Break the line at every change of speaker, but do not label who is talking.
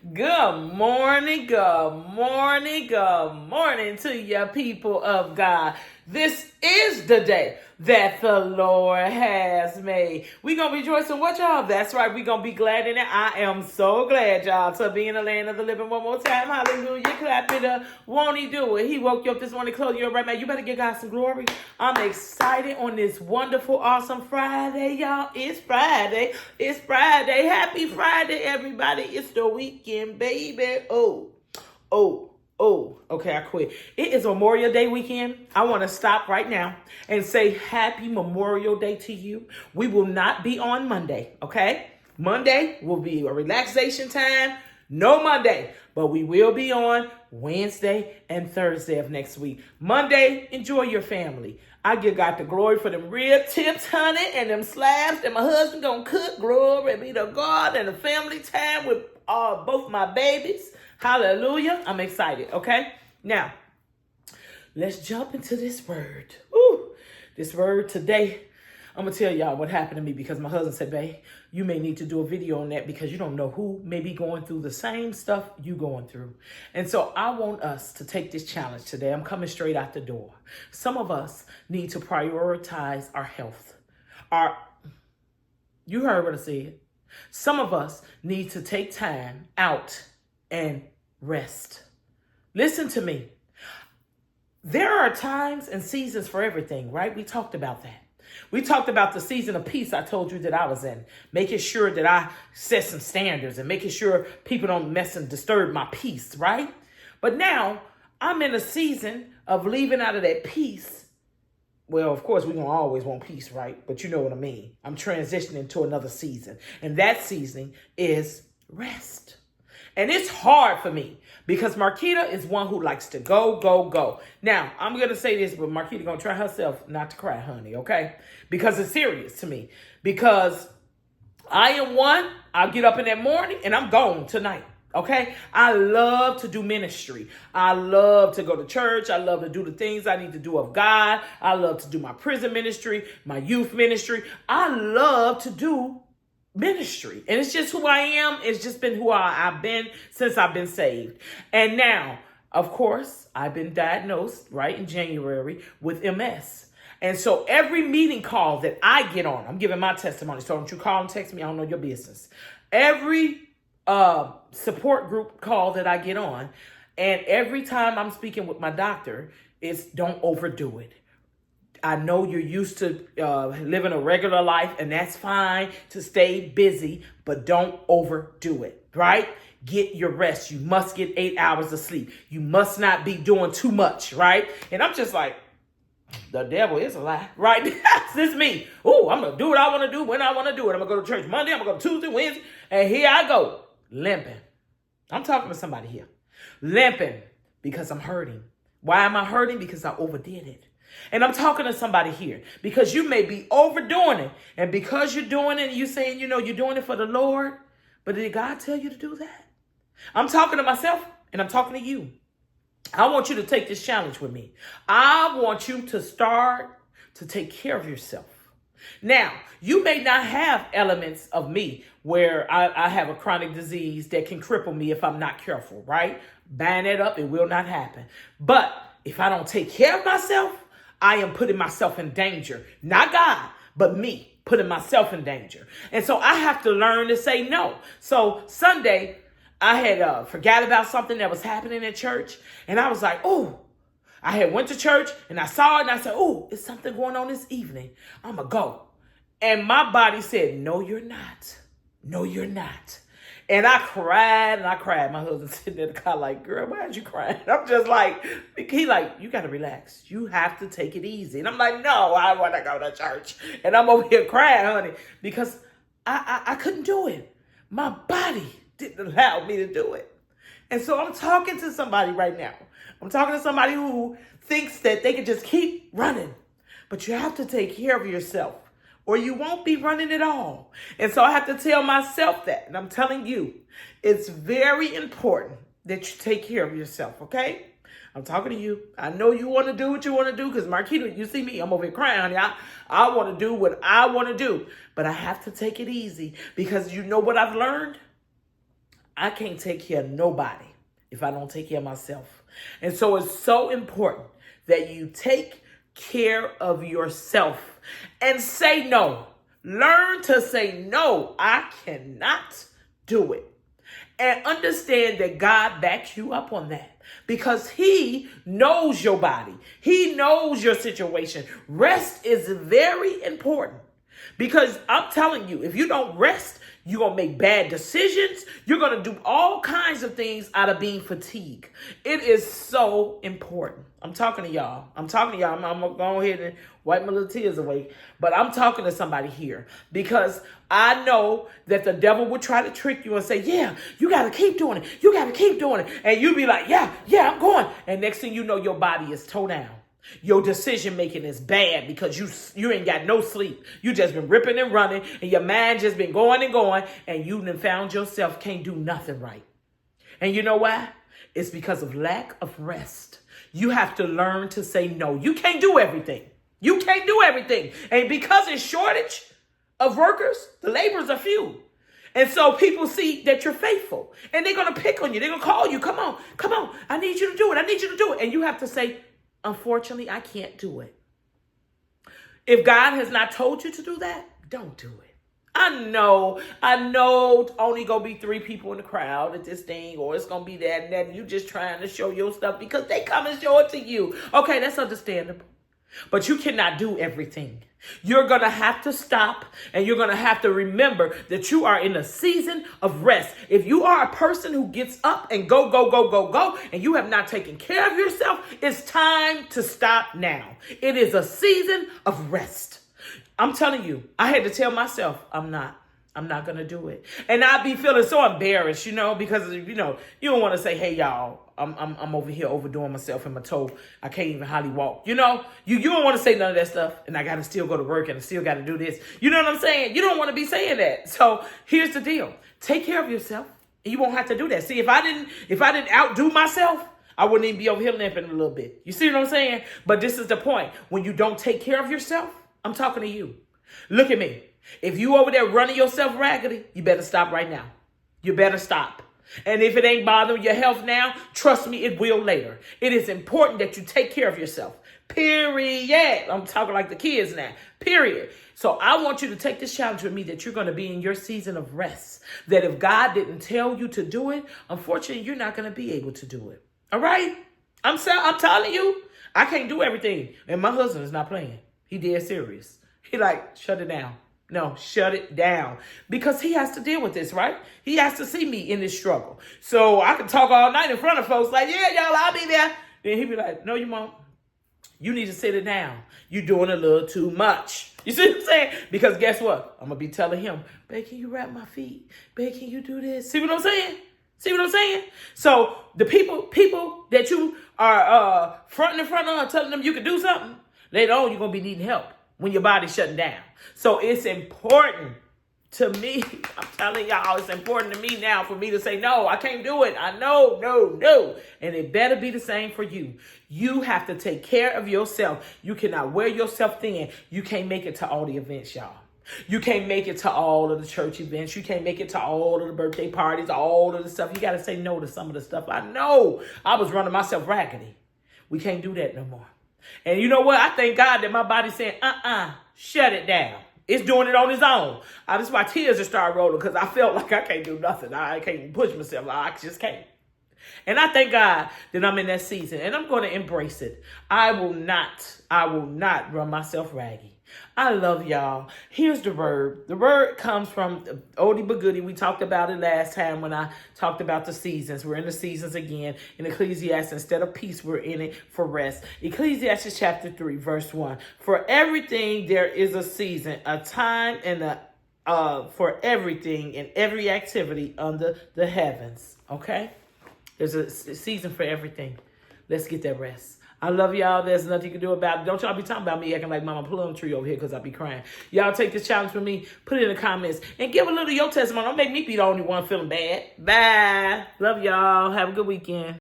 Good morning, good morning, good morning to you people of God. This is the day that the Lord has made. We're going to rejoice in what, y'all? That's right. We're going to be glad in it. I am so glad, y'all, to be in the land of the living one more time. Hallelujah. Clap it up. Won't he do it? He woke you up this morning, clothed you up right now. You better give God some glory. I'm excited on this wonderful, awesome Friday, y'all. It's Friday. It's Friday. Happy Friday, everybody. It's the weekend, baby. Okay, I quit. It is Memorial Day weekend. I want to stop right now and say happy Memorial Day to you. We will not be on Monday, okay? Monday will be a relaxation time. No Monday, but we will be on Wednesday and Thursday of next week. Monday, enjoy your family. I give God the glory for them rib tips, honey, and them slabs that my husband gonna cook. Glory be to God, and the family time with both my babies. Hallelujah. I'm excited, okay? Now, let's jump into this word. Ooh, this word today, I'm going to tell y'all what happened to me because my husband said, babe, you may need to do a video on that because you don't know who may be going through the same stuff you going through. And so I want us to take this challenge today. I'm coming straight out the door. Some of us need to prioritize our health. You heard what I said. Some of us need to take time out and rest. Listen to me. There are times and seasons for everything, right? We talked about that. We talked about the season of peace I told you that I was in, making sure that I set some standards and making sure people don't mess and disturb my peace, right? But now I'm in a season of leaving out of that peace. Well, of course, we're going to always want peace, right? But you know what I mean. I'm transitioning to another season. And that season is rest. And it's hard for me because Marquita is one who likes to go. Now, I'm going to say this, but Marquita going to try herself not to cry, honey, okay? Because it's serious to me. Because I am one, I'll get up in that morning and I'm gone tonight, okay? I love to do ministry. I love to go to church. I love to do the things I need to do of God. I love to do my prison ministry, my youth ministry. I love to do ministry. And it's just who I am. It's just been who I've been since I've been saved. And now, of course, I've been diagnosed, right, in January with MS. And so every meeting call that I get on, I'm giving my testimony. So don't you call and text me. I don't know your business. Every support group call that I get on, and every time I'm speaking with my doctor, it's don't overdo it. I know you're used to living a regular life, and that's fine to stay busy, but don't overdo it, right? Get your rest. You must get 8 hours of sleep. You must not be doing too much, right? And I'm just like, the devil is a lie, right? This is me. Oh, I'm going to do what I want to do when I want to do it. I'm going to go to church Monday. I'm going to go Tuesday, Wednesday, and here I go, limping. I'm talking to somebody here. Limping because I'm hurting. Why am I hurting? Because I overdid it. And I'm talking to somebody here because you may be overdoing it. And because you're doing it, and you're saying, you're doing it for the Lord. But did God tell you to do that? I'm talking to myself and I'm talking to you. I want you to take this challenge with me. I want you to start to take care of yourself. Now, you may not have elements of me where I have a chronic disease that can cripple me if I'm not careful, right? Ban it up. It will not happen. But if I don't take care of myself, I am putting myself in danger. Not God, but me putting myself in danger. And so I have to learn to say no. So Sunday, I had forgot about something that was happening at church. And I was like, oh, I had went to church and I saw it and I said, oh, it's something going on this evening. I'm going to go. And my body said, no, you're not. No, you're not. And I cried and I cried. My husband sitting in the car like, girl, why are you crying? I'm just like, he like, you got to relax. You have to take it easy. And I'm like, no, I want to go to church. And I'm over here crying, honey, because I couldn't do it. My body didn't allow me to do it. And so I'm talking to somebody right now. I'm talking to somebody who thinks that they can just keep running. But you have to take care of yourself, or you won't be running at all. And so I have to tell myself that. And I'm telling you, it's very important that you take care of yourself, okay? I'm talking to you. I know you want to do what you want to do because, Marquita, you see me, I'm over here crying, honey. I want to do what I want to do. But I have to take it easy because you know what I've learned? I can't take care of nobody if I don't take care of myself. And so it's so important that you take care of yourself and say no. Learn to say no. I cannot do it. And understand that God backs you up on that because he knows your body. He knows your situation. Rest is very important because I'm telling you, if you don't rest, you're going to make bad decisions. You're going to do all kinds of things out of being fatigued. It is so important. I'm talking to y'all. I'm going to go ahead and wipe my little tears away. But I'm talking to somebody here because I know that the devil would try to trick you and say, yeah, you got to keep doing it. You got to keep doing it. And you be like, yeah, I'm going. And next thing you know, your body is toe down. Your decision making is bad because you ain't got no sleep. You just been ripping and running and your mind just been going and going and you done found yourself can't do nothing right. And you know why? It's because of lack of rest. You have to learn to say no. You can't do everything. You can't do everything. And because it's shortage of workers, the laborers are few. And so people see that you're faithful and they're going to pick on you. They're going to call you. Come on. I need you to do it. And you have to say, unfortunately, I can't do it. If God has not told you to do that, don't do it. I know only gonna be 3 people in the crowd at this thing, or it's gonna be that and that, and you just trying to show your stuff because they come and show it to you. Okay, that's understandable. But you cannot do everything. You're going to have to stop and you're going to have to remember that you are in a season of rest. If you are a person who gets up and go, and you have not taken care of yourself, it's time to stop now. It is a season of rest. I'm telling you, I had to tell myself, I'm not going to do it. And I'd be feeling so embarrassed, because, you don't want to say, hey, y'all, I'm over here overdoing myself in my toe. I can't even hardly walk. You don't want to say none of that stuff. And I got to still go to work and I still got to do this. You know what I'm saying? You don't want to be saying that. So here's the deal. Take care of yourself and you won't have to do that. See, if I didn't outdo myself, I wouldn't even be over here limping a little bit. You see what I'm saying? But this is the point. When you don't take care of yourself, I'm talking to you. Look at me. If you over there running yourself raggedy, you better stop right now. You better stop. And if it ain't bothering your health now, trust me, it will later. It is important that you take care of yourself. Period. I'm talking like the kids now. Period. So I want you to take this challenge with me that you're going to be in your season of rest. That if God didn't tell you to do it, unfortunately, you're not going to be able to do it. All right? I'm telling you, I can't do everything. And my husband is not playing. He dead serious. He like, shut it down. No, shut it down. Because he has to deal with this, right? He has to see me in this struggle. So I can talk all night in front of folks like, yeah, y'all, I'll be there. Then he'd be like, no, you won't. You need to sit it down. You're doing a little too much. You see what I'm saying? Because guess what? I'm going to be telling him, babe, can you wrap my feet? Babe, can you do this? See what I'm saying? See what I'm saying? So the people that you are fronting in front of, telling them you can do something, later on you're going to be needing help when your body's shutting down. So it's important to me. I'm telling y'all, it's important to me now for me to say, no, I can't do it. I know, no. And it better be the same for you. You have to take care of yourself. You cannot wear yourself thin. You can't make it to all the events, y'all. You can't make it to all of the church events. You can't make it to all of the birthday parties, all of the stuff. You got to say no to some of the stuff. I know I was running myself raggedy. We can't do that no more. And you know what? I thank God that my body's saying, shut it down. It's doing it on its own. That's why tears just started rolling because I felt like I can't do nothing. I can't even push myself. I just can't. And I thank God that I'm in that season and I'm going to embrace it. I will not run myself raggy. I love y'all. Here's the word. The word comes from oldie but goodie. We talked about it last time when I talked about the seasons. We're in the seasons again. In Ecclesiastes, instead of peace, we're in it for rest. Ecclesiastes chapter 3, verse 1. For everything there is a season, a time, and for everything and every activity under the heavens. Okay? There's a season for everything. Let's get that rest. I love y'all. There's nothing you can do about it. Don't y'all be talking about me acting like Mama Plum Tree over here because I be crying. Y'all take this challenge from me. Put it in the comments. And give a little of your testimony. Don't make me be the only one feeling bad. Bye. Love y'all. Have a good weekend.